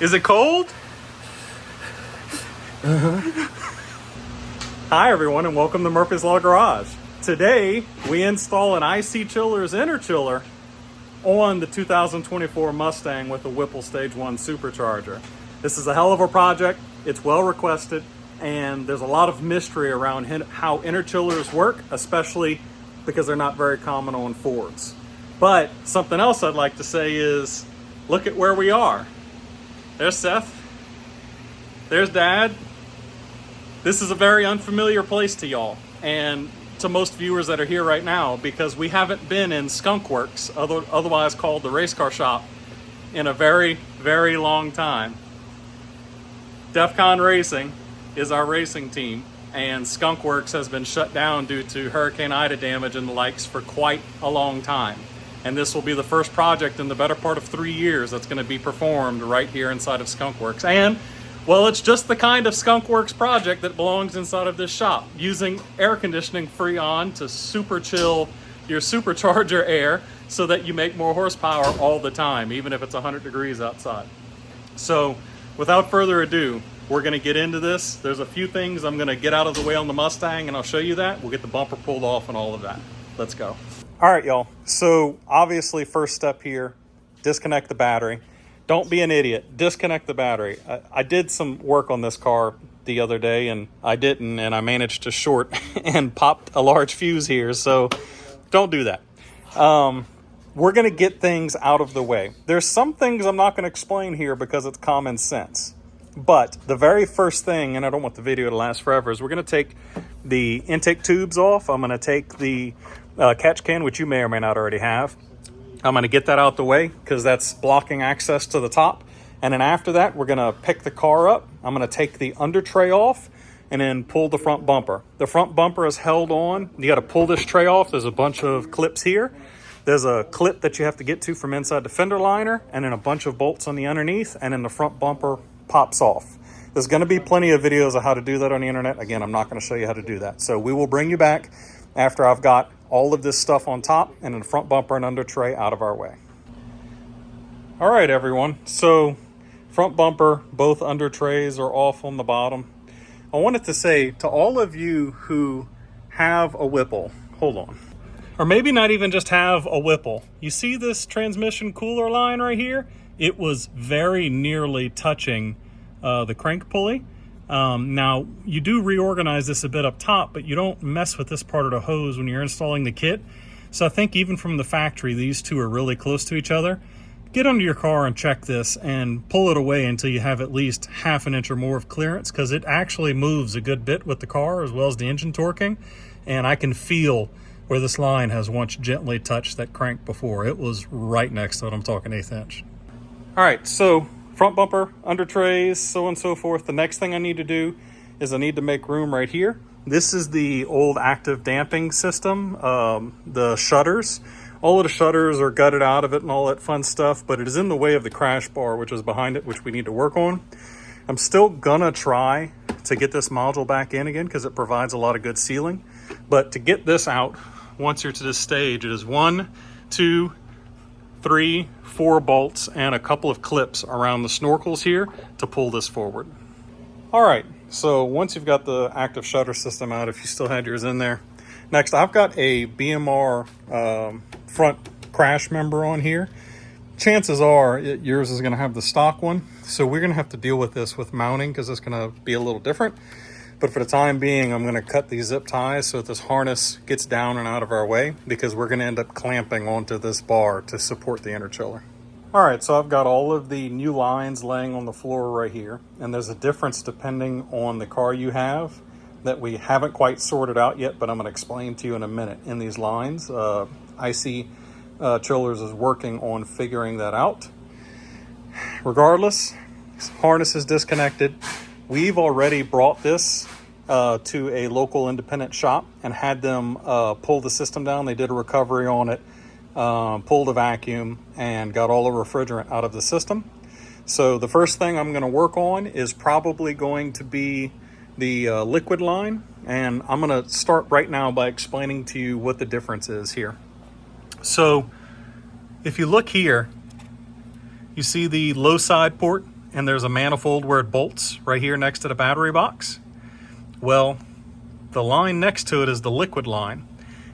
Is it cold? Hi everyone and welcome to Murphy's Law Garage. Today we install an ICChiller's Interchiller on the 2024 Mustang with a Whipple Stage 1 supercharger. This is a hell of a project, it's well requested, and there's a lot of mystery around how interchillers work, especially because they're not very common on Fords. But something else I'd like to say is, look at where we are. There's Seth. There's Dad. This is a very unfamiliar place to y'all and to most viewers that are here right now, because we haven't been in Skunk Works, otherwise called the race car shop, in a very, very long time. DEFCON Racing is our racing team, and Skunk Works has been shut down due to Hurricane Ida damage and the likes for quite a long time. And this will be the first project in the better part of 3 years that's going to be performed right here inside of Skunk Works. And, well, it's just the kind of Skunk Works project that belongs inside of this shop, using air conditioning Freon to super chill your supercharger air so that you make more horsepower all the time, even if it's 100 degrees outside. So, without further ado, we're going to get into this. There's a few things I'm going to get out of the way on the Mustang, and I'll show you that. We'll get the bumper pulled off and all of that. Let's go. All right, y'all. So obviously, first step here, disconnect the battery. Don't be an idiot. Disconnect the battery. I did some work on this car the other day, and I didn't, and I managed to short and popped a large fuse here, so don't do that. We're going to get things out of the way. There's some things I'm not going to explain here because it's common sense. But the very first thing, and I don't want the video to last forever, is we're going to take the intake tubes off. I'm going to take the catch can, which you may or may not already have. I'm going to get that out the way because that's blocking access to the top. And then after that, we're going to pick the car up. I'm going to take the under tray off and then pull the front bumper. The front bumper is held on. You got to pull this tray off. There's a bunch of clips here. There's a clip that you have to get to from inside the fender liner, and then a bunch of bolts on the underneath, and then the front bumper pops off. There's going to be plenty of videos of how to do that on the internet. Again, I'm not going to show you how to do that. So we will bring you back after I've got all of this stuff on top and then the front bumper and under tray out of our way. All right, everyone. So front bumper, both under trays are off on the bottom. I wanted to say to all of you who have a Whipple, hold on, or maybe not even just have a Whipple. You see this transmission cooler line right here? It was very nearly touching the crank pulley. Now, you do reorganize this a bit up top, but you don't mess with this part of the hose when you're installing the kit. So I think even from the factory, these two are really close to each other. Get under your car and check this and pull it away until you have at least ½ an inch or more of clearance, because it actually moves a good bit with the car as well as the engine torquing. And I can feel where this line has once gently touched that crank before. It was right next to it. I'm talking 1/8 inch. All right, so front bumper, under trays, so on and so forth. The next thing I need to do is I need to make room right here. This is the old active damping system, the shutters. All of the shutters are gutted out of it and all that fun stuff, but it is in the way of the crash bar, which is behind it, which we need to work on. I'm still gonna try to get this module back in again because it provides a lot of good sealing. But to get this out, once you're to this stage, it is 1, 2, 3, 4 bolts and a couple of clips around the snorkels here to pull this forward. All right, so once you've got the active shutter system out, if you still had yours in there. Next, I've got a BMR front crash member on here. Chances are yours is gonna have the stock one. So we're gonna have to deal with this with mounting because it's gonna be a little different. But for the time being, I'm going to cut these zip ties so that this harness gets down and out of our way, because we're going to end up clamping onto this bar to support the interchiller. All right, so I've got all of the new lines laying on the floor right here, and there's a difference depending on the car you have that we haven't quite sorted out yet, but I'm going to explain to you in a minute in these lines. ICChillers is working on figuring that out. Regardless, this harness is disconnected. We've already brought this to a local independent shop and had them pull the system down. They did a recovery on it, pulled a vacuum, and got all the refrigerant out of the system. So the first thing I'm going to work on is probably going to be the liquid line. And I'm going to start right now by explaining to you what the difference is here. So if you look here, you see the low side port and there's a manifold where it bolts right here next to the battery box. Well, the line next to it is the liquid line.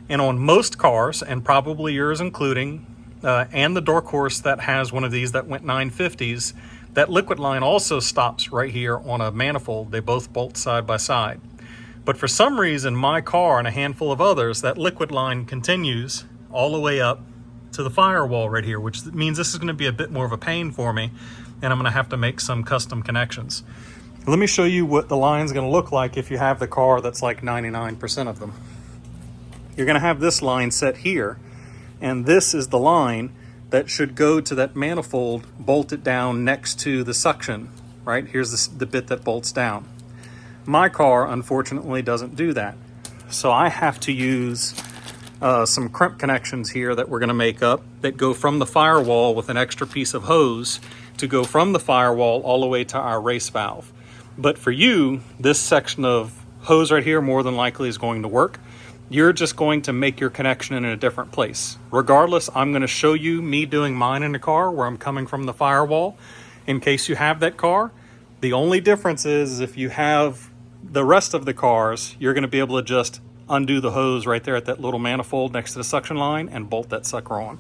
And on most cars, and probably yours including, and the Dark Horse that has one of these that went 950s, that liquid line also stops right here on a manifold. They both bolt side by side. But for some reason, my car and a handful of others, that liquid line continues all the way up to the firewall right here, which means this is going to be a bit more of a pain for me, and I'm going to have to make some custom connections. Let me show you what the line's going to look like if you have the car that's like 99% of them. You're going to have this line set here, and this is the line that should go to that manifold bolted down next to the suction, right? Here's the bit that bolts down. My car, unfortunately, doesn't do that. So I have to use some crimp connections here that we're going to make up that go from the firewall with an extra piece of hose to go from the firewall all the way to our race valve. But for you, this section of hose right here more than likely is going to work. You're just going to make your connection in a different place. Regardless, I'm going to show you me doing mine in the car where I'm coming from the firewall in case you have that car. The only difference is if you have the rest of the cars, you're going to be able to just undo the hose right there at that little manifold next to the suction line and bolt that sucker on.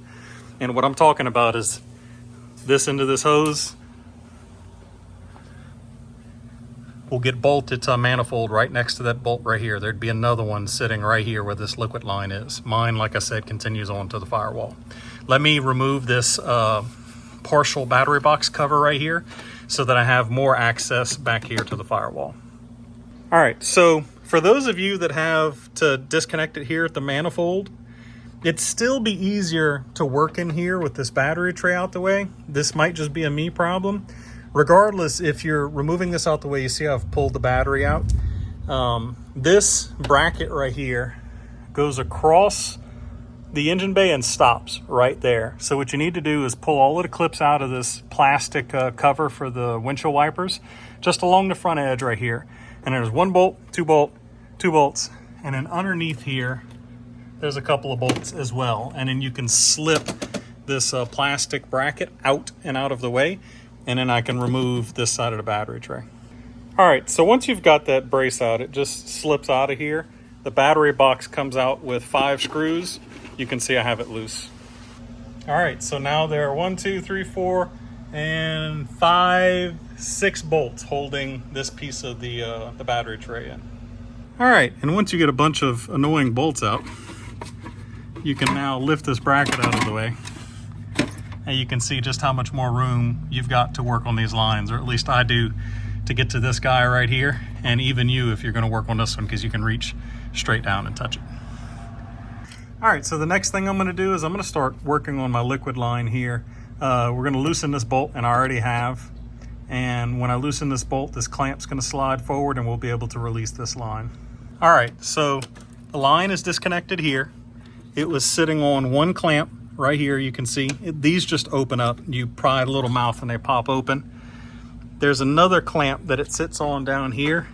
And what I'm talking about is this end of this hose will get bolted to a manifold right next to that bolt right here. There'd be another one sitting right here where this liquid line is. Mine, like I said, continues on to the firewall. Let me remove this partial battery box cover right here so that I have more access back here to the firewall. All right, so for those of you that have to disconnect it here at the manifold, it'd still be easier to work in here with this battery tray out the way. This might just be a me problem. Regardless, if you're removing this out the way, you see I've pulled the battery out. This bracket right here goes across the engine bay and stops right there. So what you need to do is pull all of the clips out of this plastic cover for the windshield wipers, just along the front edge right here. And there's one bolt, two bolts, and then underneath here, there's a couple of bolts as well. And then you can slip this plastic bracket out and out of the way, and then I can remove this side of the battery tray. All right, so once you've got that brace out, it just slips out of here. The battery box comes out with 5 screws. You can see I have it loose. All right, so now there are 1, 2, 3, 4, and 5, 6 bolts holding this piece of the battery tray in. All right, and once you get a bunch of annoying bolts out, you can now lift this bracket out of the way. And you can see just how much more room you've got to work on these lines, or at least I do, to get to this guy right here, and even you if you're going to work on this one, because you can reach straight down and touch it. All right, so the next thing I'm going to do is I'm going to start working on my liquid line here. We're going to loosen this bolt, and I already have. And when I loosen this bolt, this clamp's going to slide forward and we'll be able to release this line. All right, so the line is disconnected here. It was sitting on one clamp right here. You can see these just open up. You pry a little mouth and they pop open. There's another clamp that it sits on down here.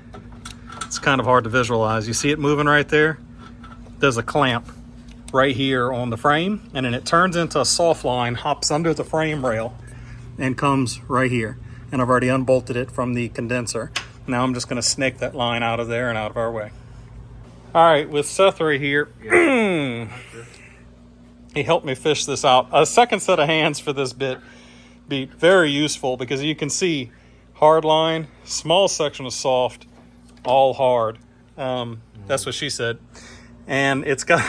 It's kind of hard to visualize. You see it moving right there? There's a clamp right here on the frame, and then it turns into a soft line, hops under the frame rail, and comes right here. And I've already unbolted it from the condenser. Now I'm just going to snake that line out of there and out of our way. All right, with Seth right here, he helped me fish this out. A second set of hands for this bit be very useful, because you can see hard line, small section of soft, all hard. That's what she said. And it's got,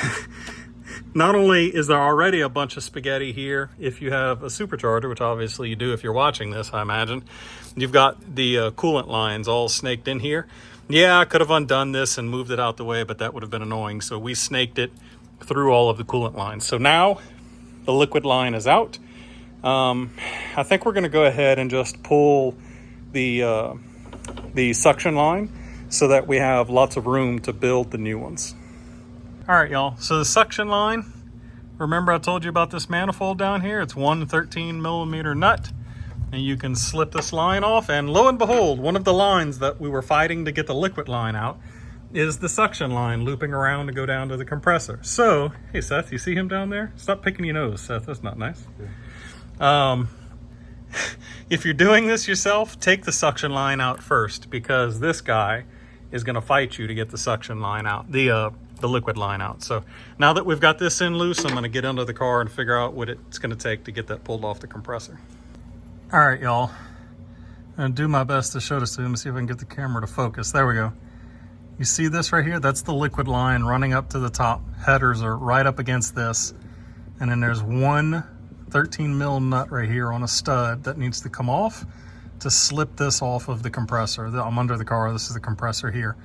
not only is there already a bunch of spaghetti here, if you have a supercharger, which obviously you do if you're watching this, I imagine, you've got the coolant lines all snaked in here. Yeah, I could have undone this and moved it out the way, but that would have been annoying. So we snaked it through all of the coolant lines. So now the liquid line is out. I think we're going to go ahead and just pull the suction line so that we have lots of room to build the new ones. All right, y'all. So the suction line, remember I told you about this manifold down here? It's 1 13mm nut. And you can slip this line off, and lo and behold, one of the lines that we were fighting to get the liquid line out is the suction line looping around to go down to the compressor. So, hey Seth, you see him down there? Stop picking your nose, Seth, that's not nice. if you're doing this yourself, take the suction line out first, because this guy is going to fight you to get the suction line out, the liquid line out. So now that we've got this in loose, I'm going to get under the car and figure out what it's going to take to get that pulled off the compressor. All right, y'all. I'm going to do my best to show this to you. Let me see if I can get the camera to focus. There we go. You see this right here? That's the liquid line running up to the top. Headers are right up against this. And then there's one 13 mil nut right here on a stud that needs to come off to slip this off of the compressor. I'm under the car. This is the compressor here.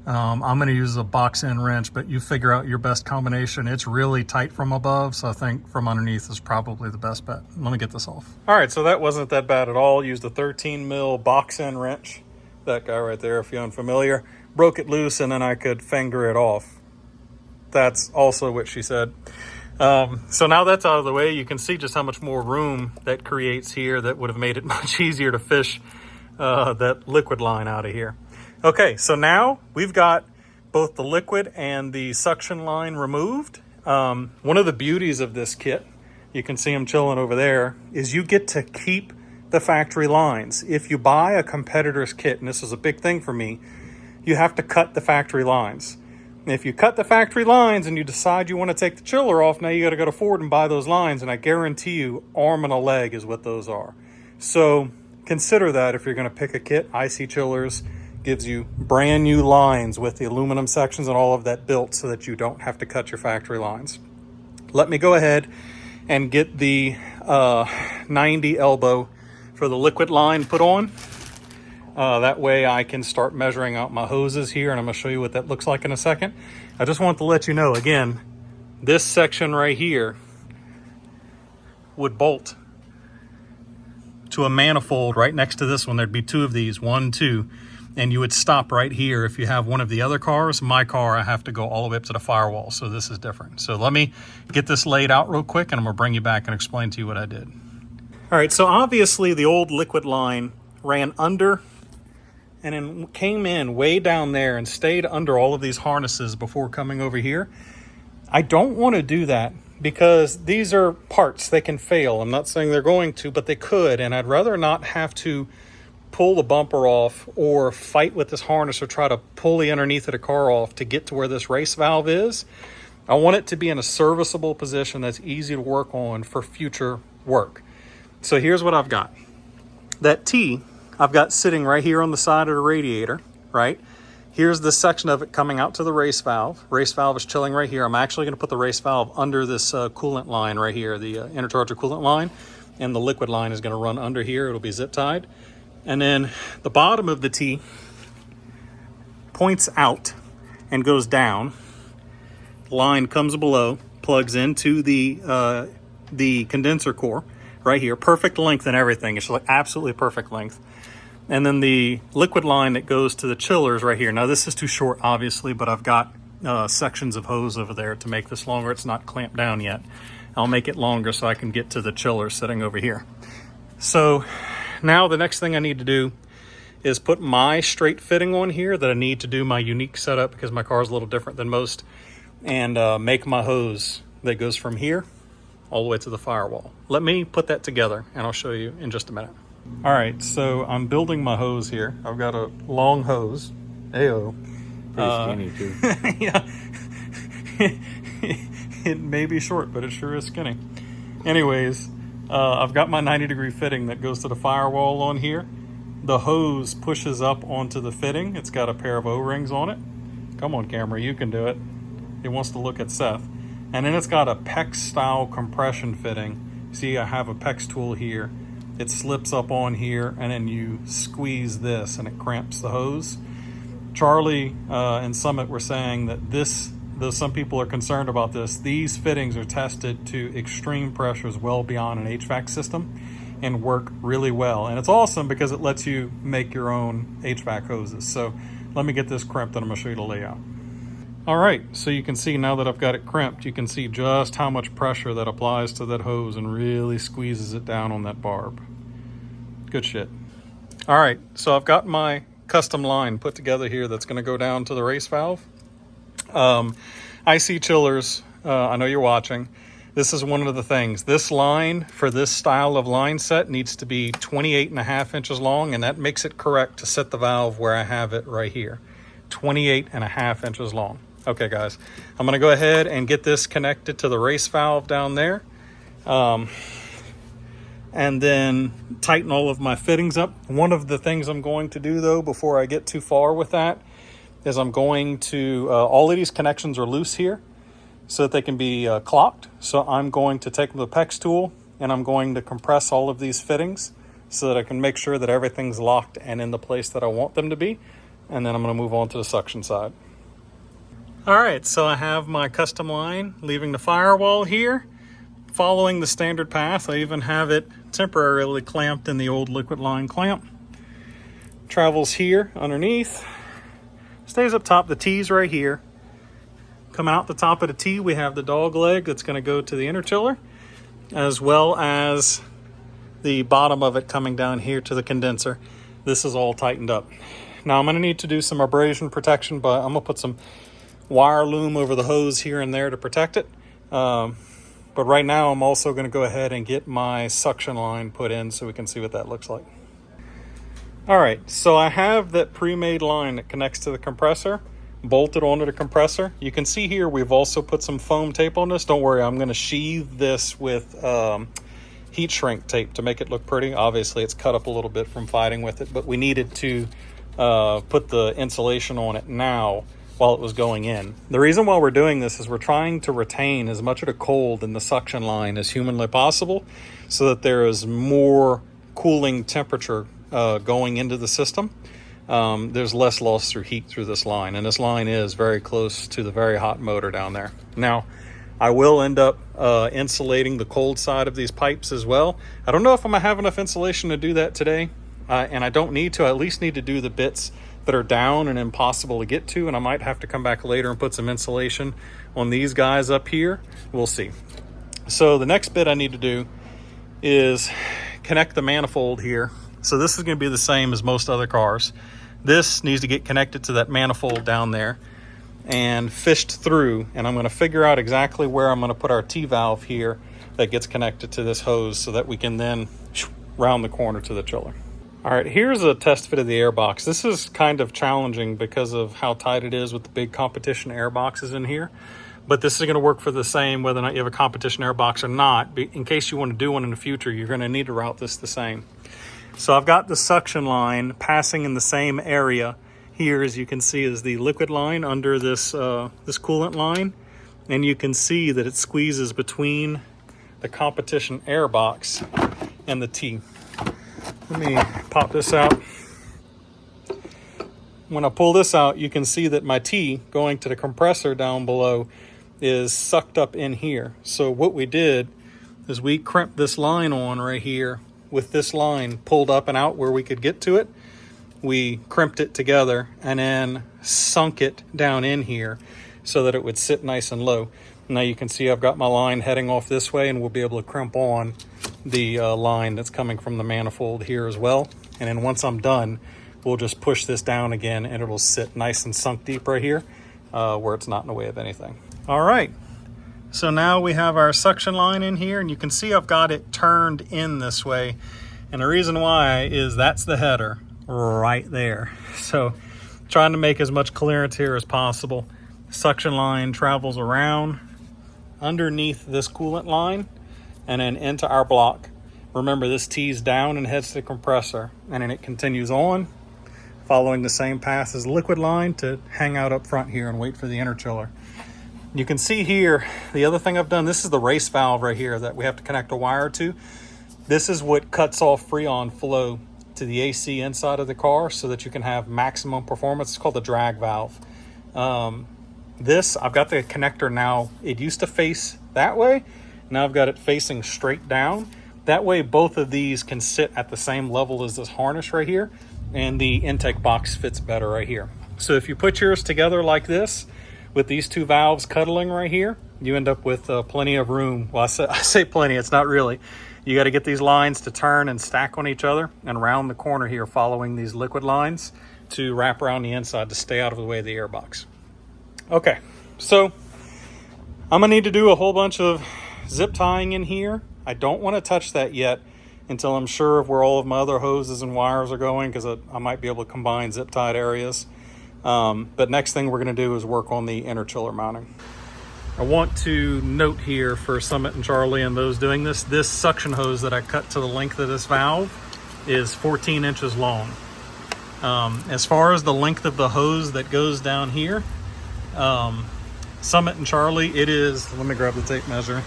I'm going to use a box end wrench, but you figure out your best combination. It's really tight from above, so I think from underneath is probably the best bet. Let me get this off. All right, so that wasn't that bad at all. Used a 13 mil box end wrench. That guy right there, if you're unfamiliar. Broke it loose, and then I could finger it off. That's also what she said. So now that's out of the way, you can see just how much more room that creates here. That would have made it much easier to fish that liquid line out of here. Okay, so now we've got both the liquid and the suction line removed. One of the beauties of this kit, you can see them chilling over there, is you get to keep the factory lines. If you buy a competitor's kit, and this is a big thing for me, you have to cut the factory lines. If you cut the factory lines and you decide you want to take the chiller off, now you got to go to Ford and buy those lines, and I guarantee you arm and a leg is what those are. So consider that if you're going to pick a kit. ICChillers gives you brand new lines with the aluminum sections and all of that built so that you don't have to cut your factory lines. Let me go ahead and get the 90 elbow for the liquid line put on. That way I can start measuring out my hoses here, and I'm going to show you what that looks like in a second. I just want to let you know, again, this section right here would bolt to a manifold right next to this one. There'd be two of these, 1, 2, and you would stop right here. If you have one of the other cars, my car, I have to go all the way up to the firewall, so this is different. So let me get this laid out real quick, and I'm going to bring you back and explain to you what I did. All right, so obviously the old liquid line ran under and then came in way down there and stayed under all of these harnesses before coming over here. I don't want to do that because these are parts. They can fail. I'm not saying they're going to, but they could, and I'd rather not have to pull the bumper off or fight with this harness or try to pull the underneath of the car off to get to where this race valve is. I want it to be in a serviceable position that's easy to work on for future work. So here's what I've got. That T I've got sitting right here on the side of the radiator, right? Here's the section of it coming out to the race valve. Race valve is chilling right here. I'm actually going to put the race valve under this coolant line right here, the intercharger coolant line, and the liquid line is going to run under here. It'll be zip tied. And then the bottom of the T points out and goes down. Line comes below, plugs into the condenser core right here. Perfect length and everything. It's like absolutely perfect length. And then the liquid line that goes to the chillers right here. Now this is too short, obviously, but I've got sections of hose over there to make this longer. It's not clamped down yet. I'll make it longer so I can get to the chiller sitting over here. So now the next thing I need to do is put my straight fitting on here that I need to do my unique setup because my car is a little different than most, and make my hose that goes from here all the way to the firewall. Let me put that together and I'll show you in just a minute. All right, so I'm building my hose here. I've got a long hose. Ayo. Pretty skinny too. Yeah. It may be short, but it sure is skinny. Anyways, I've got my 90-degree fitting that goes to the firewall on here. The hose pushes up onto the fitting. It's got a pair of O-rings on it. Come on, camera, you can do it. It wants to look at Seth. And then it's got a PEX style compression fitting. See, I have a PEX tool here. It slips up on here, and then you squeeze this and it cramps the hose. Charlie and Summit were saying that this, though some people are concerned about this, these fittings are tested to extreme pressures well beyond an HVAC system and work really well. And it's awesome because it lets you make your own HVAC hoses. So let me get this crimped and I'm gonna show you the layout. All right, so you can see now that I've got it crimped, you can see just how much pressure that applies to that hose and really squeezes it down on that barb. Good shit. All right, so I've got my custom line put together here that's gonna go down to the race valve. ICChillers, I know you're watching. this is one of the things. This line for this style of line set needs to be 28.5 inches long, and that makes it correct to set the valve where I have it right here. 28.5 inches long. Okay, guys, I'm gonna go ahead and get this connected to the race valve down there. And then tighten all of my fittings up. One of the things I'm going to do though, before I get too far with that, is I'm going to, all of these connections are loose here so that they can be clocked. So I'm going to take the PEX tool and I'm going to compress all of these fittings so that I can make sure that everything's locked and in the place that I want them to be. And then I'm gonna move on to the suction side. All right, so I have my custom line leaving the firewall here. Following the standard path, I even have it temporarily clamped in the old liquid line clamp. Travels here underneath, stays up top. The T's right here. Coming out the top of the T, we have the dog leg that's going to go to the interchiller, as well as the bottom of it coming down here to the condenser. This is all tightened up. Now I'm going to need to do some abrasion protection, but I'm going to put some wire loom over the hose here and there to protect it. But right now I'm also going to go ahead and get my suction line put in so we can see what that looks like. All right, so I have that pre-made line that connects to the compressor bolted onto the compressor. You can see here we've also put some foam tape on this. Don't worry, I'm going to sheathe this with heat shrink tape to make it look pretty. Obviously it's cut up a little bit from fighting with it, but we needed to put the insulation on it now while it was going in. The reason why we're doing this is we're trying to retain as much of the cold in the suction line as humanly possible so that there is more cooling temperature going into the system. There's less loss through heat through this line, and this line is very close to the very hot motor down there. Now, I will end up insulating the cold side of these pipes as well. I don't know if I'm gonna have enough insulation to do that today, and I don't need to. I at least need to do the bits that are down and impossible to get to, and I might have to come back later and put some insulation on these guys up here. We'll see. So the next bit I need to do is connect the manifold here. So this is going to be the same as most other cars. This needs to get connected to that manifold down there and fished through, and I'm going to figure out exactly where I'm going to put our T-valve here that gets connected to this hose so that we can then round the corner to the chiller. All right, here's a test fit of the air box. This is kind of challenging because of how tight it is with the big competition air boxes in here. But this is going to work for the same whether or not you have a competition air box or not. In case you want to do one in the future, you're going to need to route this the same. So I've got the suction line passing in the same area here, as you can see, is the liquid line under this, this coolant line. And you can see that it squeezes between the competition air box and the T. Let me pop this out. When I pull this out, you can see that my T going to the compressor down below is sucked up in here. So what we did is we crimped this line on right here with this line pulled up and out where we could get to it. We crimped it together and then sunk it down in here so that it would sit nice and low. Now you can see I've got my line heading off this way, and we'll be able to crimp on the line that's coming from the manifold here as well. And then once I'm done, we'll just push this down again and it'll sit nice and sunk deep right here where it's not in the way of anything. All right, so now we have our suction line in here, and you can see I've got it turned in this way. And the reason why is that's the header right there. So trying to make as much clearance here as possible. Suction line travels around underneath this coolant line and then into our block. Remember, this tees down and heads to the compressor, and then it continues on following the same path as the liquid line to hang out up front here and wait for the interchiller. You can see here, the other thing I've done, this is the race valve right here that we have to connect a wire to. This is what cuts off Freon flow to the AC inside of the car so that you can have maximum performance. It's called the drag valve. This, I've got the connector now. It used to face that way. Now I've got it facing straight down. That way both of these can sit at the same level as this harness right here, and the intake box fits better right here. So if you put yours together like this, with these two valves cuddling right here, you end up with plenty of room. Well, I say plenty, it's not really. You got to get these lines to turn and stack on each other and round the corner here following these liquid lines to wrap around the inside to stay out of the way of the air box. Okay, so I'm gonna need to do a whole bunch of zip tying in here. I don't want to touch that yet until I'm sure of where all of my other hoses and wires are going, because I might be able to combine zip tied areas. But next thing we're going to do is work on the interchiller mounting. I want to note here for Summit and Charlie and those doing this suction hose that I cut to the length of this valve is 14 inches long. As far as the length of the hose that goes down here, Summit and Charlie, it is, let me grab the tape measure,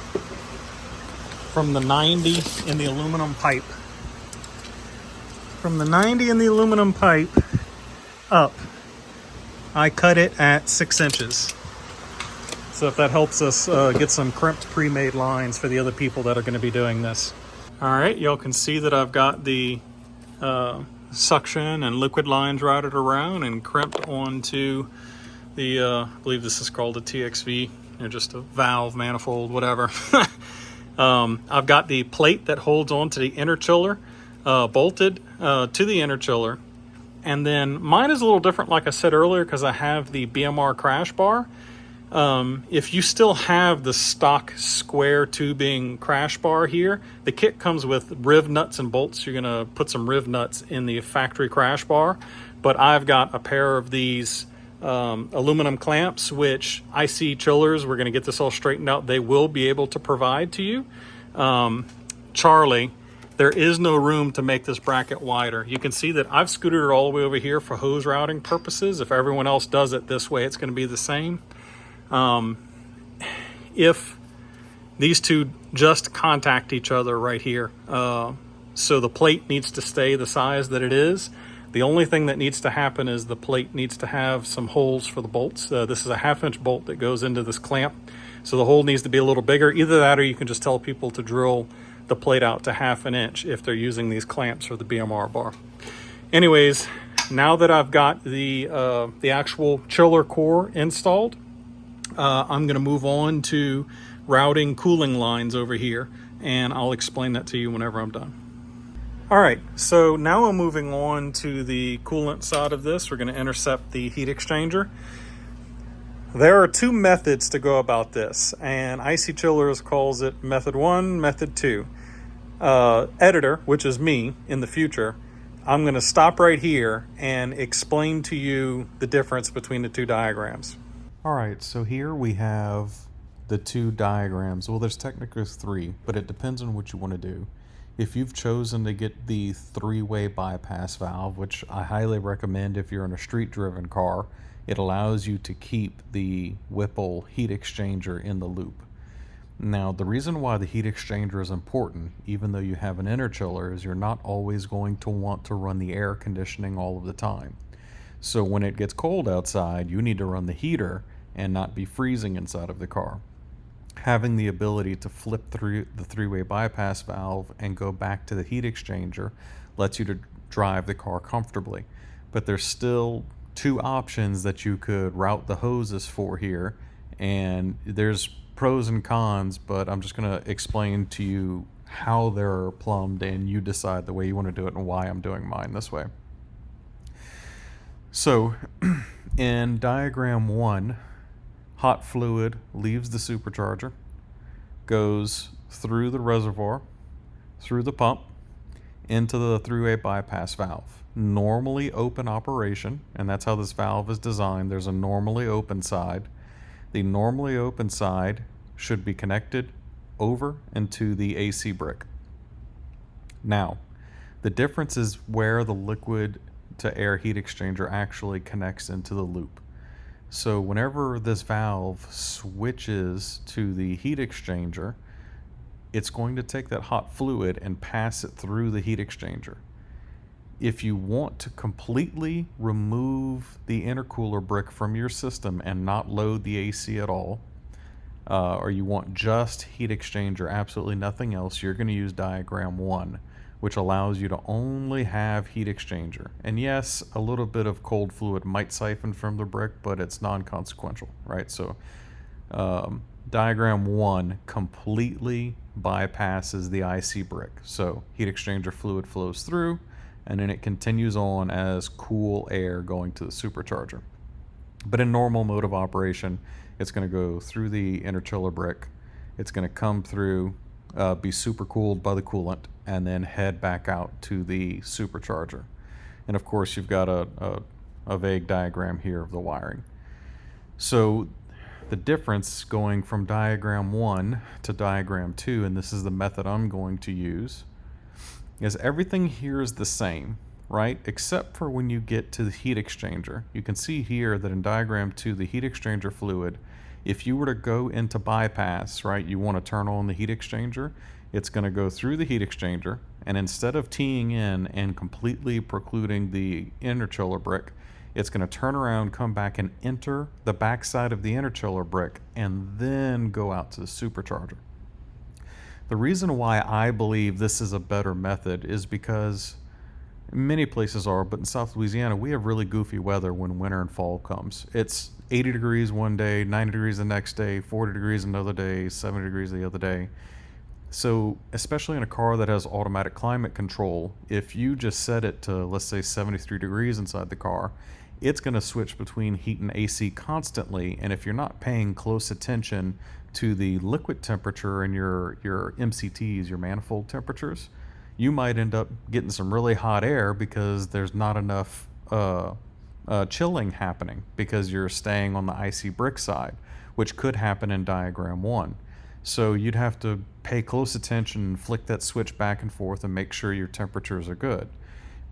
from the 90 in the aluminum pipe. From the 90 in the aluminum pipe up, I cut it at 6 inches. So if that helps us get some crimped pre-made lines for the other people that are going to be doing this. All right, y'all can see that I've got the suction and liquid lines routed around and crimped onto the, I believe this is called a TXV, or just a valve, manifold, whatever. I've got the plate that holds onto the interchiller bolted to the interchiller. And then mine is a little different, like I said earlier, because I have the BMR crash bar. If you still have the stock square tubing crash bar here, the kit comes with riv nuts and bolts. You're going to put some riv nuts in the factory crash bar. But I've got a pair of these aluminum clamps, which ICChillers, we're going to get this all straightened out, they will be able to provide to you. Charlie, there is no room to make this bracket wider. You can see that I've scooted it all the way over here for hose routing purposes. If everyone else does it this way, it's going to be the same. If these two just contact each other right here, so the plate needs to stay the size that it is. The only thing that needs to happen is the plate needs to have some holes for the bolts. This is a 1/2 inch bolt that goes into this clamp, so the hole needs to be a little bigger. Either that, or you can just tell people to drill the plate out to 1/2 inch if they're using these clamps for the BMR bar. Anyways, now that I've got the actual chiller core installed, I'm going to move on to routing cooling lines over here, and I'll explain that to you whenever I'm done. All right, so now I'm moving on to the coolant side of this. We're going to intercept the heat exchanger. There are two methods to go about this, and ICChillers calls it method 1, method 2. Editor, which is me in the future, I'm going to stop right here and explain to you the difference between the two diagrams. All right, so here we have the two diagrams. Well, there's technically 3, but it depends on what you want to do. If you've chosen to get the 3-way bypass valve, which I highly recommend if you're in a street-driven car, it allows you to keep the Whipple heat exchanger in the loop. Now, the reason why the heat exchanger is important, even though you have an interchiller, is you're not always going to want to run the air conditioning all of the time. So when it gets cold outside, you need to run the heater and not be freezing inside of the car. Having the ability to flip through the 3-way bypass valve and go back to the heat exchanger lets you to drive the car comfortably. But there's still 2 options that you could route the hoses for here, and there's pros and cons, but I'm just going to explain to you how they're plumbed, and you decide the way you want to do it and why I'm doing mine this way. So in diagram 1, hot fluid leaves the supercharger, goes through the reservoir, through the pump, into the 3-way bypass valve. Normally open operation, and that's how this valve is designed. There's a normally open side. The normally open side should be connected over into the AC brick. Now, the difference is where the liquid to air heat exchanger actually connects into the loop. So whenever this valve switches to the heat exchanger, it's going to take that hot fluid and pass it through the heat exchanger. If you want to completely remove the intercooler brick from your system and not load the AC at all, or you want just heat exchanger, absolutely nothing else, you're going to use diagram 1, which allows you to only have heat exchanger. And yes, a little bit of cold fluid might siphon from the brick, but it's non-consequential, right? So diagram 1 completely bypasses the IC brick. So heat exchanger fluid flows through, and then it continues on as cool air going to the supercharger. But in normal mode of operation, it's going to go through the interchiller brick It's going to come through, be supercooled by the coolant, and then head back out to the supercharger. And of course, you've got a vague diagram here of the wiring. So the difference going from diagram 1 to diagram 2, and this is the method I'm going to use, is everything here is the same, right? Except for when you get to the heat exchanger. You can see here that in diagram 2, the heat exchanger fluid, if you were to go into bypass, right, you want to turn on the heat exchanger, it's going to go through the heat exchanger, and instead of teeing in and completely precluding the interchiller brick, it's going to turn around, come back, and enter the backside of the interchiller brick, and then go out to the supercharger. The reason why I believe this is a better method is because many places are, but in South Louisiana, we have really goofy weather when winter and fall comes. It's 80 degrees one day, 90 degrees the next day, 40 degrees another day, 70 degrees the other day. So especially in a car that has automatic climate control, if you just set it to, let's say, 73 degrees inside the car, it's going to switch between heat and AC constantly. And if you're not paying close attention to the liquid temperature and your MCTs, your manifold temperatures, you might end up getting some really hot air because there's not enough chilling happening because you're staying on the icy brick side, which could happen in diagram 1. So you'd have to pay close attention and flick that switch back and forth and make sure your temperatures are good.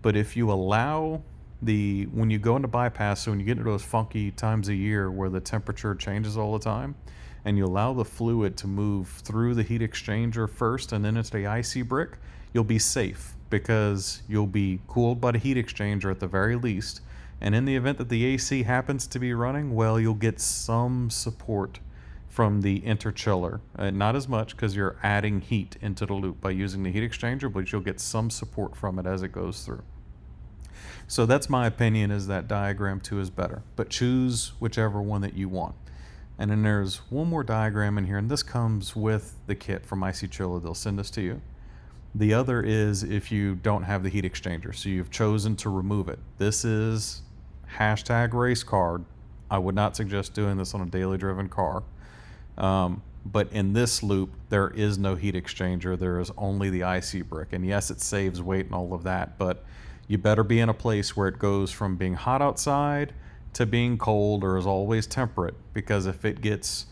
But if you allow when you go into bypass, so when you get into those funky times a year where the temperature changes all the time, and you allow the fluid to move through the heat exchanger first and then into the icy brick, you'll be safe because you'll be cooled by the heat exchanger at the very least. And in the event that the AC happens to be running, well, you'll get some support from the interchiller. Not as much because you're adding heat into the loop by using the heat exchanger, but you'll get some support from it as it goes through. So that's my opinion, is that diagram 2 is better, but choose whichever one that you want. And then there's one more diagram in here, and this comes with the kit from ICChiller. They'll send this to you. The other is if you don't have the heat exchanger, so you've chosen to remove it. This is #race card. I would not suggest doing this on a daily driven car. But in this loop, there is no heat exchanger. There is only the IC brick. And yes, it saves weight and all of that, but you better be in a place where it goes from being hot outside to being cold, or is always temperate, because if it gets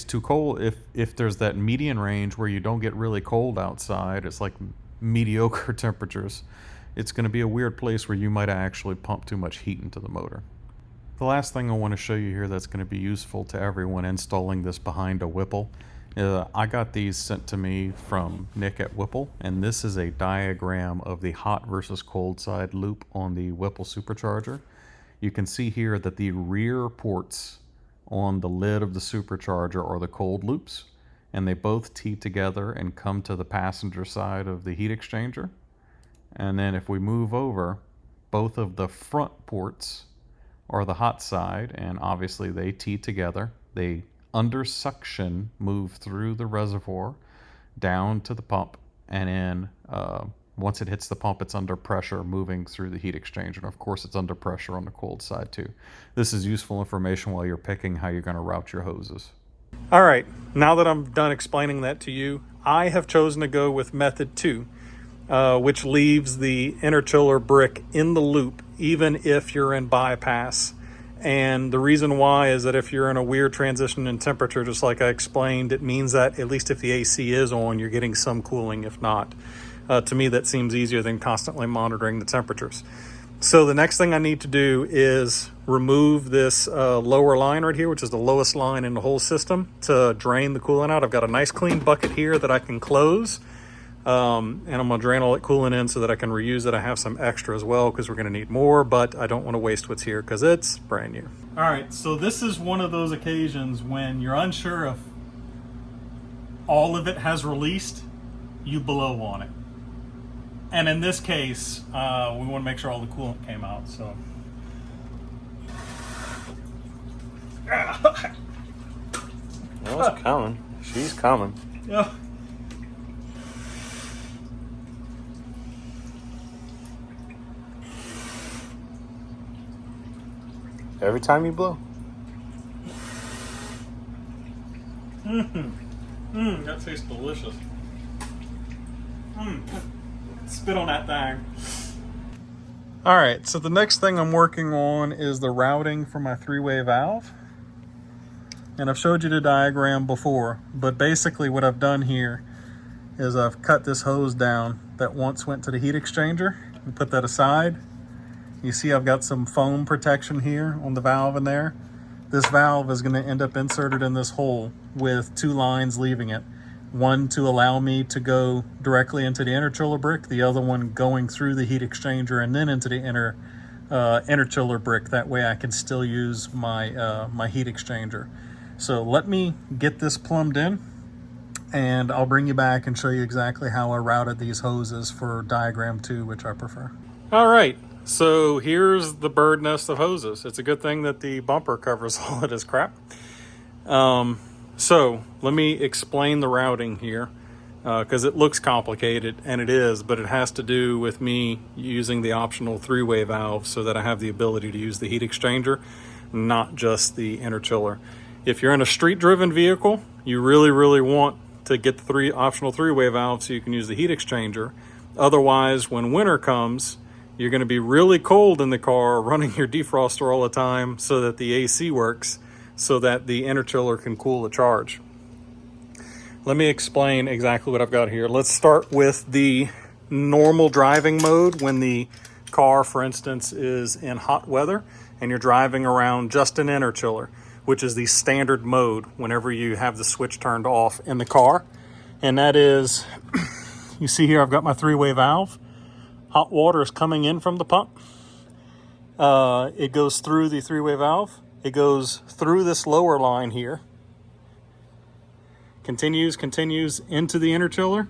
too cold, if there's that median range where you don't get really cold outside, it's like mediocre temperatures, it's going to be a weird place where you might actually pump too much heat into the motor. The last thing I want to show you here that's going to be useful to everyone installing this behind a Whipple, I got these sent to me from Nick at Whipple, and this is a diagram of the hot versus cold side loop on the Whipple supercharger. You can see here that the rear ports on the lid of the supercharger are the cold loops, and they both tee together and come to the passenger side of the heat exchanger. And then if we move over, both of the front ports are the hot side, and obviously they tee together. They under suction move through the reservoir down to the pump, and then once it hits the pump, it's under pressure moving through the heat exchanger. And of course, it's under pressure on the cold side too. This is useful information while you're picking how you're going to route your hoses. All right, now that I'm done explaining that to you, I have chosen to go with method 2, which leaves the interchiller brick in the loop even if you're in bypass. And the reason why is that if you're in a weird transition in temperature, just like I explained, it means that at least if the AC is on, you're getting some cooling. If not, to me, that seems easier than constantly monitoring the temperatures. So the next thing I need to do is remove this lower line right here, which is the lowest line in the whole system, to drain the coolant out. I've got a nice clean bucket here that I can close. And I'm going to drain all that coolant in so that I can reuse it. I have some extra as well because we're going to need more, but I don't want to waste what's here because it's brand new. All right, so this is one of those occasions when you're unsure if all of it has released, you blow on it. And in this case, we want to make sure all the coolant came out, so. Well, it's coming. She's coming. Yeah. Every time you blow. That tastes delicious. Spit on that thing. All right, so the next thing I'm working on is the routing for my three-way valve. And I've showed you the diagram before, but basically what I've done here is I've cut this hose down that once went to the heat exchanger and put that aside. You see I've got some foam protection here on the valve in there. This valve is going to end up inserted in this hole with two lines leaving it. One to allow me to go directly into the interchiller brick, the other one going through the heat exchanger and then into the interchiller brick. That way I can still use my, my heat exchanger. So let me get this plumbed in and I'll bring you back and show you exactly how I routed these hoses for diagram 2, which I prefer. All right, so here's the bird nest of hoses. It's a good thing that the bumper covers all of this crap. So let me explain the routing here because it looks complicated, and it is, but it has to do with me using the optional three-way valve so that I have the ability to use the heat exchanger, not just the interchiller. If you're in a street-driven vehicle, you really want to get the optional three-way valve so you can use the heat exchanger. Otherwise, when winter comes, you're going to be really cold in the car running your defroster all the time so that the AC works, so that the interchiller can cool the charge. Let me explain exactly what I've got here. Let's start with the normal driving mode when the car, for instance, is in hot weather and you're driving around just an interchiller, which is the standard mode whenever you have the switch turned off in the car. And that is, you see here I've got my three-way valve. Hot water is coming in from the pump. It goes through the three-way valve. It goes through this lower line here. Continues into the interchiller,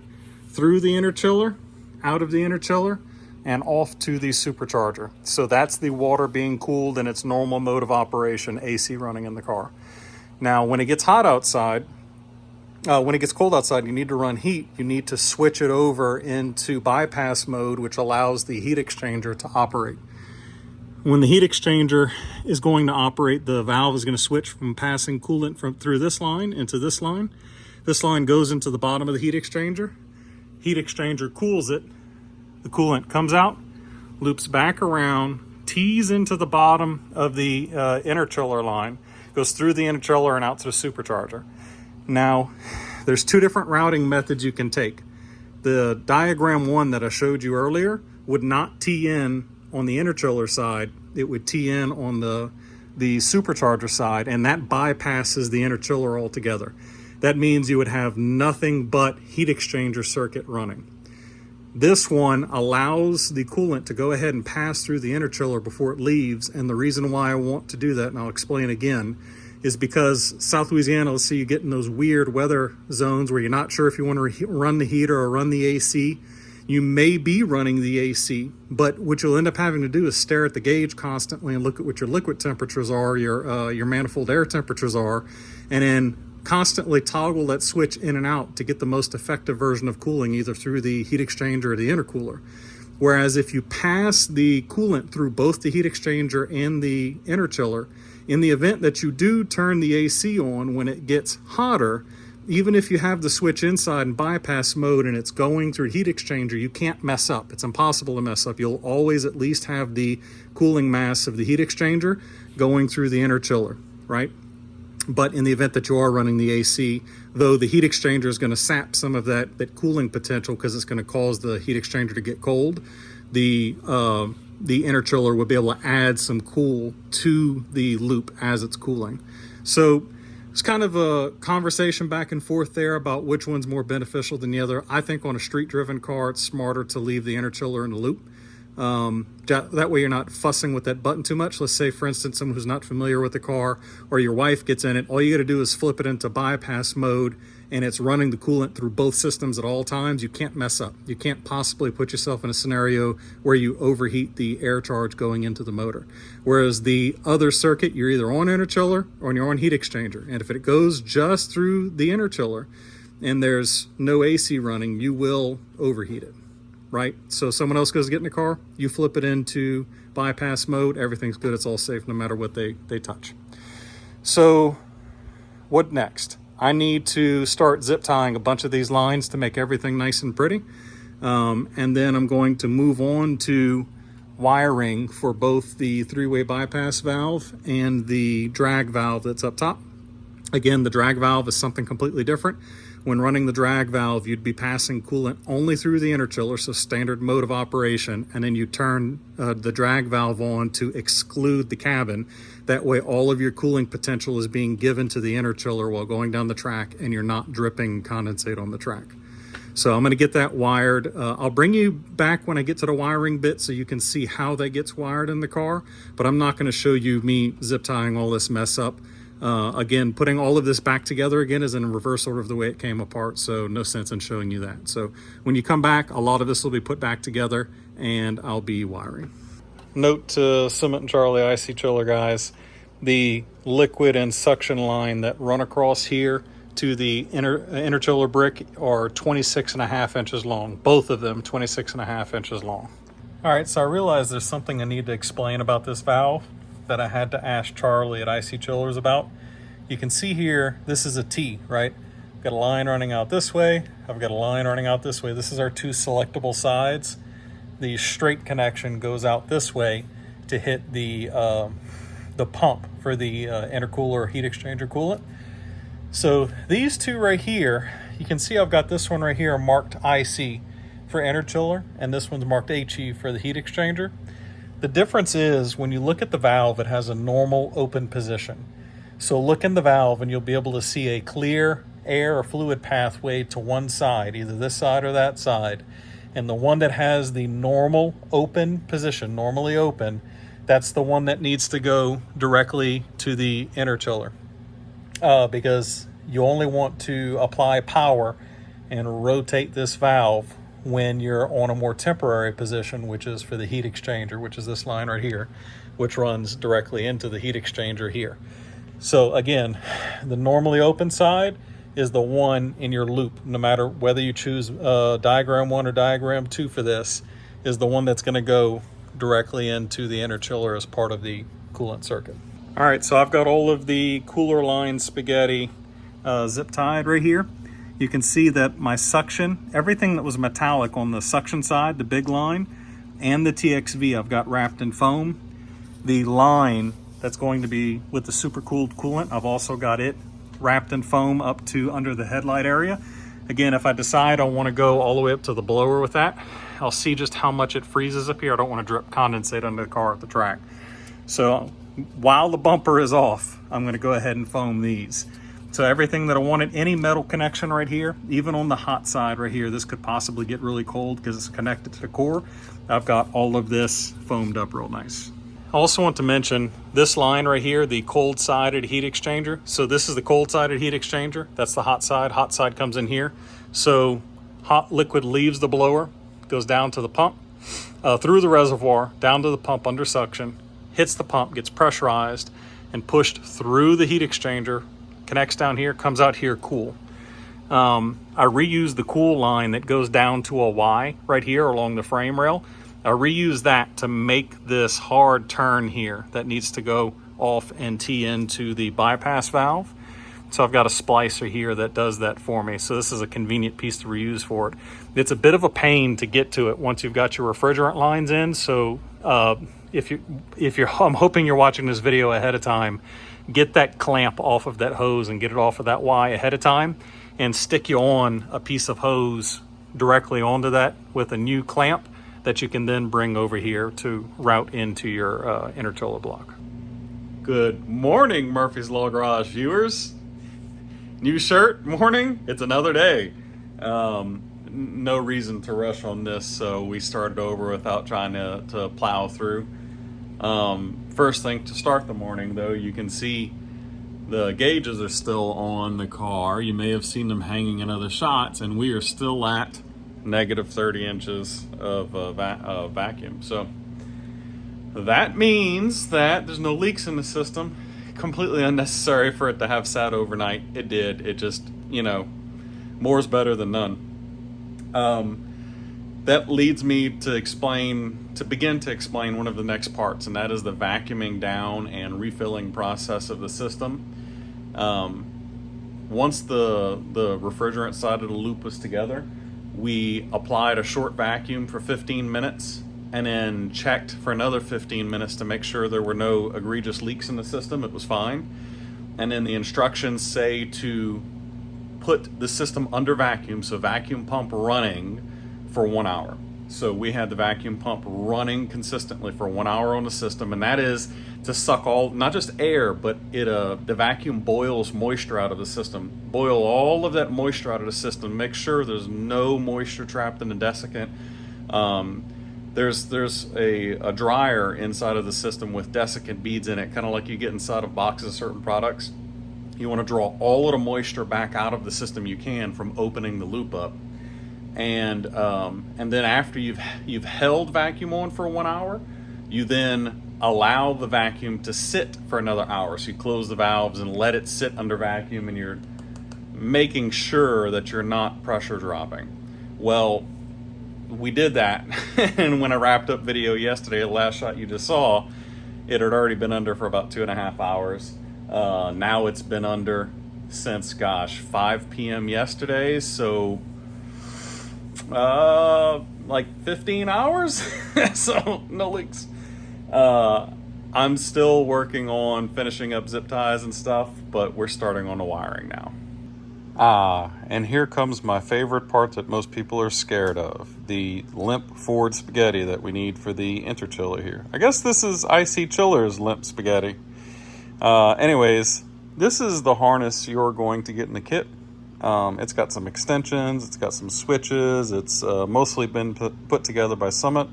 through the interchiller, out of the interchiller, and off to the supercharger. So that's the water being cooled in its normal mode of operation, AC running in the car. Now, when it gets hot outside, when it gets cold outside, you need to run heat. You need to switch it over into bypass mode, which allows the heat exchanger to operate. When the heat exchanger is going to operate, the valve is going to switch from passing coolant through this line into this line. This line goes into the bottom of the heat exchanger. Heat exchanger cools it. The coolant comes out, loops back around, tees into the bottom of the interchiller line, goes through the interchiller and out to the supercharger. Now, there's two different routing methods you can take. The diagram 1 that I showed you earlier would not tee in on the interchiller side. It would tee in on the supercharger side, and that bypasses the interchiller altogether. That means you would have nothing but heat exchanger circuit running. This one allows the coolant to go ahead and pass through the interchiller before it leaves, and the reason why I want to do that, and I'll explain again, is because South Louisiana, let's see, you get in those weird weather zones where you're not sure if you want to run the heater or run the AC. You may be running the AC, but what you'll end up having to do is stare at the gauge constantly and look at what your liquid temperatures are, your manifold air temperatures are, and then constantly toggle that switch in and out to get the most effective version of cooling, either through the heat exchanger or the intercooler. Whereas if you pass the coolant through both the heat exchanger and the interchiller, in the event that you do turn the AC on when it gets hotter, even if you have the switch inside in bypass mode and it's going through heat exchanger, you can't mess up. It's impossible to mess up. You'll always at least have the cooling mass of the heat exchanger going through the interchiller, right? But in the event that you are running the AC, though the heat exchanger is going to sap some of that cooling potential because it's going to cause the heat exchanger to get cold, the interchiller will be able to add some cool to the loop as it's cooling. So it's kind of a conversation back and forth there about which one's more beneficial than the other. I think on a street-driven car, it's smarter to leave the interchiller in the loop. That way you're not fussing with that button too much. Let's say, for instance, someone who's not familiar with the car, or your wife gets in it, all you got to do is flip it into bypass mode and it's running the coolant through both systems at all times. You can't mess up. You can't possibly put yourself in a scenario where you overheat the air charge going into the motor. Whereas the other circuit, you're either on interchiller or you're on heat exchanger. And if it goes just through the interchiller and there's no AC running, you will overheat it. Right? So someone else goes to get in the car, you flip it into bypass mode, everything's good, it's all safe no matter what they touch. So what next? I need to start zip tying a bunch of these lines to make everything nice and pretty. And then I'm going to move on to wiring for both the three-way bypass valve and the drag valve that's up top. Again, the drag valve is something completely different. When running the drag valve, you'd be passing coolant only through the interchiller, so standard mode of operation, and then you turn the drag valve on to exclude the cabin. That way all of your cooling potential is being given to the interchiller while going down the track, and you're not dripping condensate on the track. So I'm going to get that wired. I'll bring you back when I get to the wiring bit so you can see how that gets wired in the car, but I'm not going to show you me zip tying all this mess up. Again, putting all of this back together again is in reverse order of the way it came apart, so no sense in showing you that. So when you come back, a lot of this will be put back together and I'll be wiring. Note to Cement and Charlie ICChiller guys, the liquid and suction line that run across here to the interchiller brick are 26.5 inches long. Both of them 26.5 inches long. All right, so I realize there's something I need to explain about this valve that I had to ask Charlie at ICChillers about. You can see here, this is a T, right? I've got a line running out this way. I've got a line running out this way. This is our two selectable sides. The straight connection goes out this way to hit the pump for the intercooler heat exchanger coolant. So these two right here, you can see I've got this one right here marked IC for interchiller, and this one's marked HE for the heat exchanger. The difference is when you look at the valve, it has a normal open position. So look in the valve and you'll be able to see a clear air or fluid pathway to one side, either this side or that side. And the one that has the normal open position, normally open, that's the one that needs to go directly to the interchiller. Because you only want to apply power and rotate this valve when you're on a more temporary position, which is for the heat exchanger, which is this line right here, which runs directly into the heat exchanger here. So again, the normally open side is the one in your loop, no matter whether you choose diagram 1 or diagram 2 for this, is the one that's going to go directly into the interchiller as part of the coolant circuit. All right, so I've got all of the cooler line spaghetti zip tied right here. You can see that my suction, everything that was metallic on the suction side, the big line, and the TXV I've got wrapped in foam. The line that's going to be with the super cooled coolant, I've also got it wrapped in foam up to under the headlight area. Again, if I decide I want to go all the way up to the blower with that, I'll see just how much it freezes up here. I don't want to drip condensate under the car at the track. So while the bumper is off, I'm going to go ahead and foam these. So everything that I wanted, any metal connection right here, even on the hot side right here, this could possibly get really cold because it's connected to the core. I've got all of this foamed up real nice. I also want to mention this line right here, the cold sided heat exchanger. So this is the cold sided heat exchanger. That's the hot side. Hot side comes in here. So hot liquid leaves the blower, goes down to the pump, through the reservoir, down to the pump under suction, hits the pump, gets pressurized, and pushed through the heat exchanger, connects down here, comes out here cool. I reuse the cool line that goes down to a Y right here along the frame rail. I reuse that to make this hard turn here that needs to go off and tee into the bypass valve. So I've got a splicer here that does that for me. So this is a convenient piece to reuse for it. It's a bit of a pain to get to it once you've got your refrigerant lines in. So I'm hoping you're watching this video ahead of time. Get that clamp off of that hose and get it off of that Y ahead of time, and stick you on a piece of hose directly onto that with a new clamp that you can then bring over here to route into your interchiller block. Good morning, Murphy's Law Garage viewers. New shirt, morning, it's another day. No reason to rush on this, so we started over without trying to plow through. First thing to start the morning though, you can see the gauges are still on the car. You may have seen them hanging in other shots, and we are still at negative 30 inches of vacuum. So that means that there's no leaks in the system. Completely unnecessary for it to have sat overnight. It did. It just, more's better than none. That leads me to begin to explain one of the next parts, and that is the vacuuming down and refilling process of the system. once the refrigerant side of the loop was together, we applied a short vacuum for 15 minutes and then checked for another 15 minutes to make sure there were no egregious leaks in the system. It was fine. And then the instructions say to put the system under vacuum, so vacuum pump running for 1 hour. So we had the vacuum pump running consistently for 1 hour on the system, and that is to suck all, not just air, but the vacuum boils moisture out of the system. Boil all of that moisture out of the system, make sure there's no moisture trapped in the desiccant. There's a dryer inside of the system with desiccant beads in it, kind of like you get inside of boxes of certain products. You want to draw all of the moisture back out of the system you can from opening the loop up. And then after you've held vacuum on for 1 hour, you then allow the vacuum to sit for another hour. So you close the valves and let it sit under vacuum, and you're making sure that you're not pressure dropping. Well, we did that, and when I wrapped up video yesterday, the last shot you just saw, it had already been under for about 2.5 hours. Now it's been under since, 5 p.m. yesterday, so like 15 hours. So no leaks. I'm still working on finishing up zip ties and stuff, but we're starting on the wiring now. And here comes my favorite part that most people are scared of, the limp forward spaghetti that we need for the Interchiller here. I guess this is ICChiller's limp spaghetti. Anyways, this is the harness you're going to get in the kit. It's got some extensions, it's got some switches, it's mostly been put together by Summit.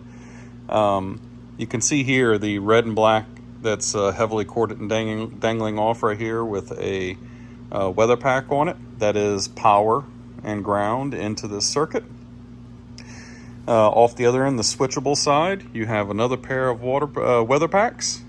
You can see here the red and black that's heavily corded and dangling off right here with a weather pack on it. That is power and ground into this circuit. Off the other end, the switchable side, you have another pair of weather packs.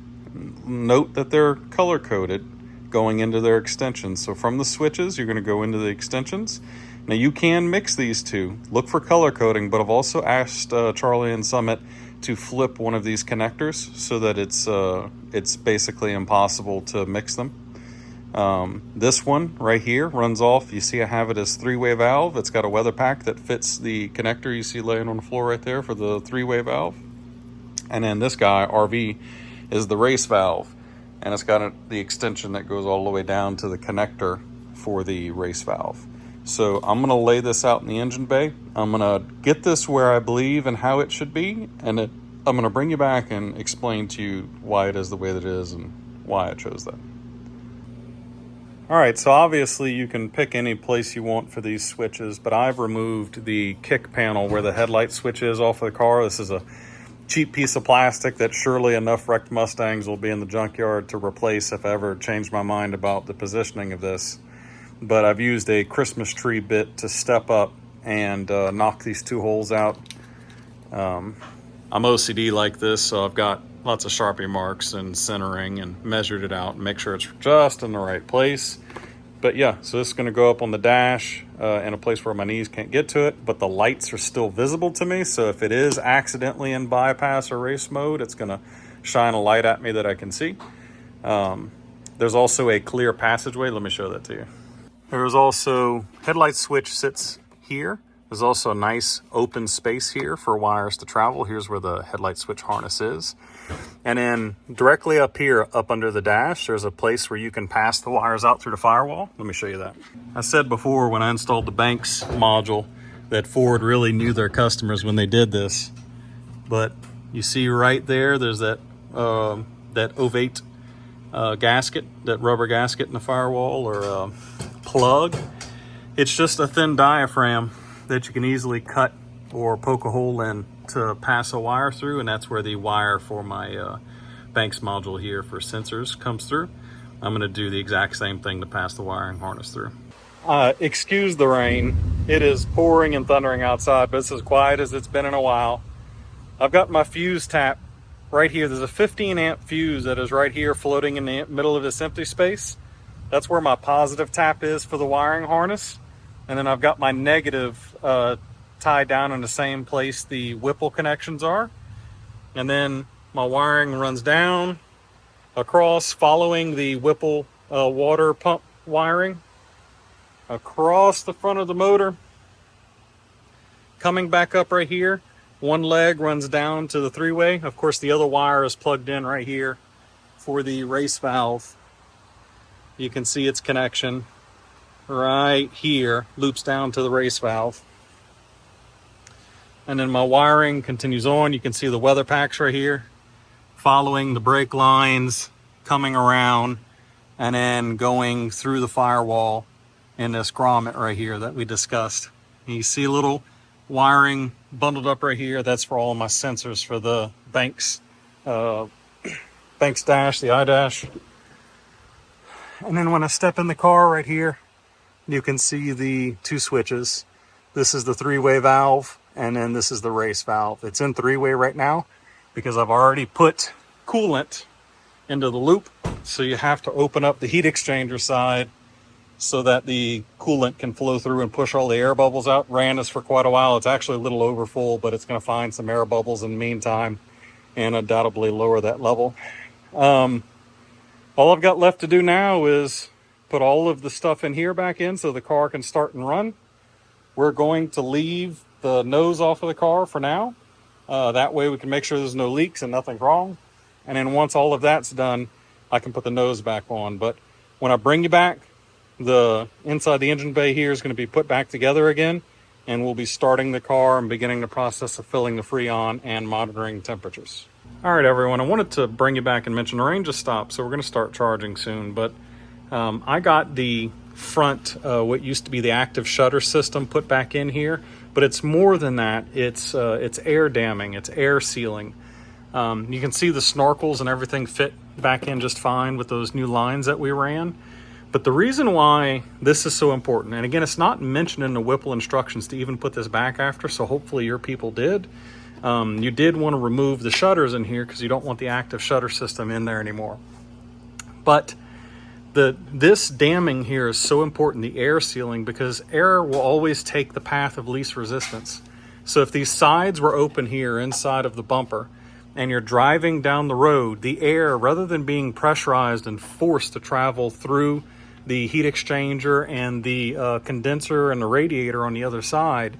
Note that they're color coded going into their extensions. So from the switches, you're going to go into the extensions. Now you can mix these two. Look for color coding, but I've also asked Charlie and Summit to flip one of these connectors so that it's basically impossible to mix them. This one right here runs off. You see I have it as 3-way valve. It's got a weather pack that fits the connector you see laying on the floor right there for the 3-way valve. And then this guy, RV, is the race valve. And it's got the extension that goes all the way down to the connector for the race valve. So I'm going to lay this out in the engine bay. I'm going to get this where I believe and how it should be. And I'm going to bring you back and explain to you why it is the way that it is and why I chose that. All right, so obviously you can pick any place you want for these switches, but I've removed the kick panel where the headlight switch is off of the car. This is a cheap piece of plastic that surely enough wrecked Mustangs will be in the junkyard to replace if I ever change my mind about the positioning of this. But I've used a Christmas tree bit to step up and knock these two holes out. I'm OCD like this, so I've got lots of Sharpie marks and centering and measured it out and make sure it's just in the right place. But yeah, so this is going to go up on the dash in a place where my knees can't get to it, but the lights are still visible to me. So if it is accidentally in bypass or race mode, it's going to shine a light at me that I can see. There's also a clear passageway. Let me show that to you. There's also, headlight switch sits here. There's also a nice open space here for wires to travel. Here's where the headlight switch harness is. And then directly up here, up under the dash, there's a place where you can pass the wires out through the firewall. Let me show you that. I said before when I installed the Banks module that Ford really knew their customers when they did this. But you see right there, there's that ovate gasket, that rubber gasket in the firewall or plug. It's just a thin diaphragm that you can easily cut or poke a hole in to pass a wire through, and that's where the wire for my Banks module here for sensors comes through. I'm going to do the exact same thing to pass the wiring harness through. Excuse the rain. It is pouring and thundering outside, but it's as quiet as it's been in a while. I've got my fuse tap right here. There's a 15 amp fuse that is right here floating in the middle of this empty space. That's where my positive tap is for the wiring harness. And then I've got my negative tied down in the same place the Whipple connections are. And then my wiring runs down across following the Whipple water pump wiring. across the front of the motor, coming back up right here. One leg runs down to the three-way. Of course, the other wire is plugged in right here for the race valve. You can see its connection right here, loops down to the race valve. And then my wiring continues on. You can see the weather packs right here, following the brake lines, coming around, and then going through the firewall in this grommet right here that we discussed. And you see a little wiring bundled up right here. That's for all of my sensors for the Banks dash, the iDash. And then when I step in the car right here, you can see the two switches. This is the three-way valve, and then this is the race valve. It's in three-way right now because I've already put coolant into the loop. So you have to open up the heat exchanger side so that the coolant can flow through and push all the air bubbles out. Ran this for quite a while. It's actually a little over full, but it's going to find some air bubbles in the meantime and undoubtedly lower that level. All I've got left to do now is put all of the stuff in here back in so the car can start and run. We're going to leave the nose off of the car for now. That way we can make sure there's no leaks and nothing's wrong. And then once all of that's done, I can put the nose back on. But when I bring you back, the inside the engine bay here is going to be put back together again, and we'll be starting the car and beginning the process of filling the Freon and monitoring temperatures. All right, everyone, I wanted to bring you back and mention the range just stopped, so we're going to start charging soon. But I got the front, what used to be the active shutter system put back in here, but it's more than that. It's air damming, it's air sealing. You can see the snorkels and everything fit back in just fine with those new lines that we ran. But the reason why this is so important, and again, it's not mentioned in the Whipple instructions to even put this back after, so hopefully your people did. You did want to remove the shutters in here because you don't want the active shutter system in there anymore. But this damming here is so important, the air sealing, because air will always take the path of least resistance. So if these sides were open here inside of the bumper, and you're driving down the road, the air, rather than being pressurized and forced to travel through the heat exchanger and the condenser and the radiator on the other side,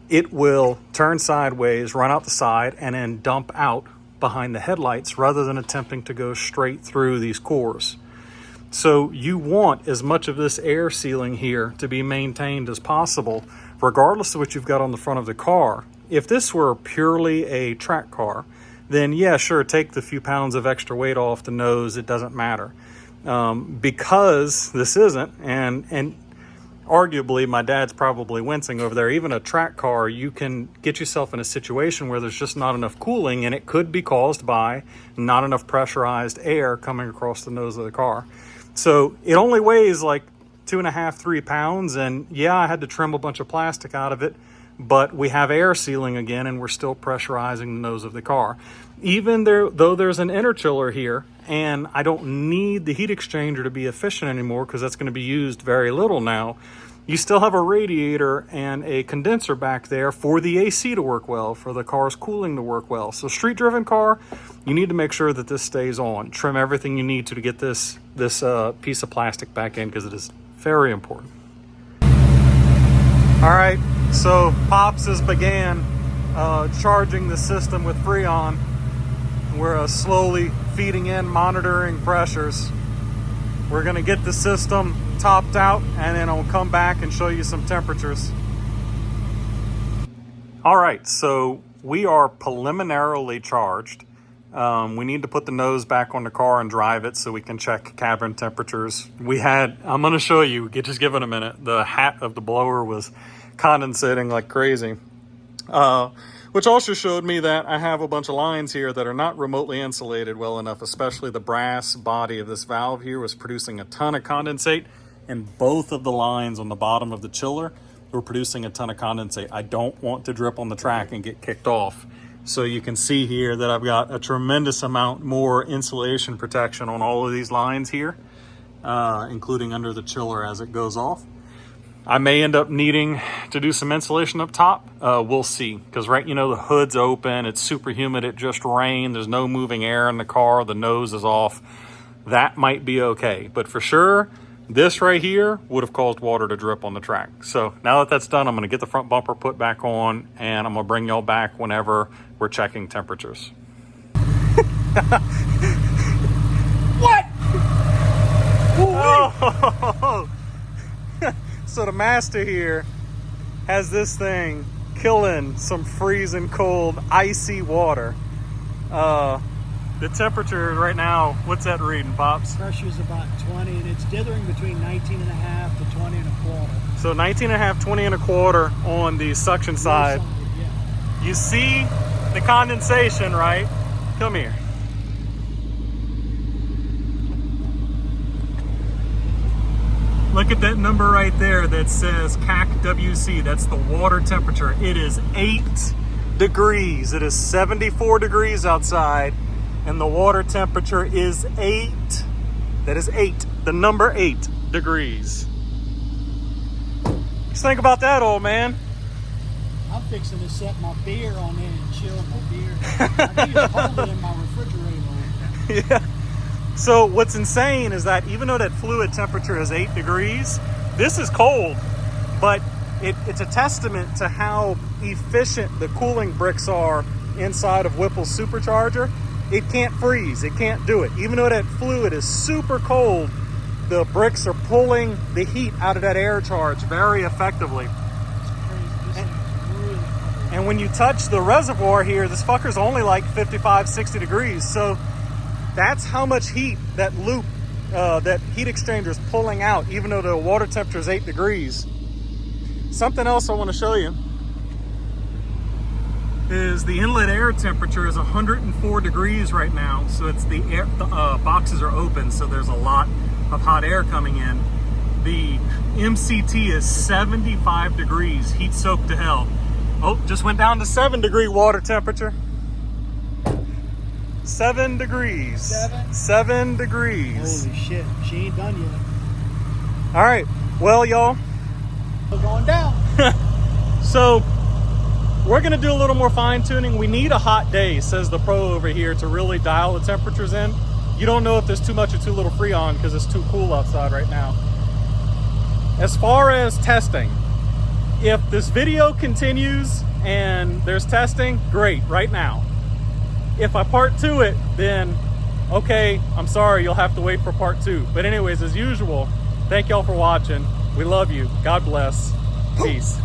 it will turn sideways, run out the side, and then dump out behind the headlights rather than attempting to go straight through these cores. So you want as much of this air sealing here to be maintained as possible, regardless of what you've got on the front of the car. If this were purely a track car, then yeah, sure, take the few pounds of extra weight off the nose, it doesn't matter. Because this isn't, and arguably my dad's probably wincing over there, even a track car, you can get yourself in a situation where there's just not enough cooling, and it could be caused by not enough pressurized air coming across the nose of the car. So it only weighs like 2.5, 3 pounds, and yeah, I had to trim a bunch of plastic out of it, but we have air sealing again, and we're still pressurizing the nose of the car. Even though there's an interchiller here, and I don't need the heat exchanger to be efficient anymore because that's going to be used very little now, you still have a radiator and a condenser back there for the AC to work well, for the car's cooling to work well. So street-driven car, you need to make sure that this stays on. Trim everything you need to get this piece of plastic back in because it is very important. All right, so Pops has began charging the system with Freon. We're slowly feeding in, monitoring pressures. We're gonna get the system topped out, and then I'll come back and show you some temperatures. All right, so we are preliminarily charged. We need to put the nose back on the car and drive it so we can check cabin temperatures. I'm gonna show you, just give it a minute. The hat of the blower was condensating like crazy. Which also showed me that I have a bunch of lines here that are not remotely insulated well enough, especially the brass body of this valve here was producing a ton of condensate, and both of the lines on the bottom of the chiller were producing a ton of condensate. I don't want to drip on the track and get kicked off. So you can see here that I've got a tremendous amount more insulation protection on all of these lines here, including under the chiller as it goes off. I may end up needing to do some insulation up top. We'll see, because the hood's open, it's super humid, it just rained, there's no moving air in the car, the nose is off. That might be okay, but for sure, This right here would have caused water to drip on the track. So now that that's done, I'm gonna get the front bumper put back on, and I'm gonna bring y'all back whenever we're checking temperatures. What? Oh. So the master here has this thing killing some freezing cold, icy water. The temperature right now, what's that reading, Pops? Pressure's about 20, and it's dithering between 19.5 to 20 and a quarter. So 19.5, 20 and a quarter on the suction side. Yeah. You see the condensation, right? Come here. Look at that number right there that says CAC-WC. That's the water temperature. It is 8 degrees. It is 74 degrees outside, and the water temperature is 8. That is 8. The number 8 degrees. Just think about that, old man. I'm fixing to set my beer on there and chill my beer. I need to hold it in my refrigerator. Yeah. So what's insane is that even though that fluid temperature is 8 degrees, this is cold, but it's a testament to how efficient the cooling bricks are inside of Whipple's supercharger. It can't freeze, it can't do it. Even though that fluid is super cold, the bricks are pulling the heat out of that air charge very effectively. And when you touch the reservoir here, this fucker's only like 55, 60 degrees. So that's how much heat that loop, that heat exchanger is pulling out, even though the water temperature is 8 degrees. Something else I want to show you is the inlet air temperature is 104 degrees right now. So it's the air, boxes are open, so there's a lot of hot air coming in. The MCT is 75 degrees, heat soaked to hell. Oh, just went down to 7 degree water temperature. 7 degrees. 7 degrees. Holy shit, she ain't done yet. All right, well, y'all. We're going down. So we're gonna do a little more fine tuning. We need a hot day, says the pro over here, to really dial the temperatures in. You don't know if there's too much or too little Freon because it's too cool outside right now. As far as testing, if this video continues and there's testing, great, right now. If I part 2 it, then okay, I'm sorry, you'll have to wait for part 2. But anyways, as usual, thank y'all for watching. We love you. God bless. Peace.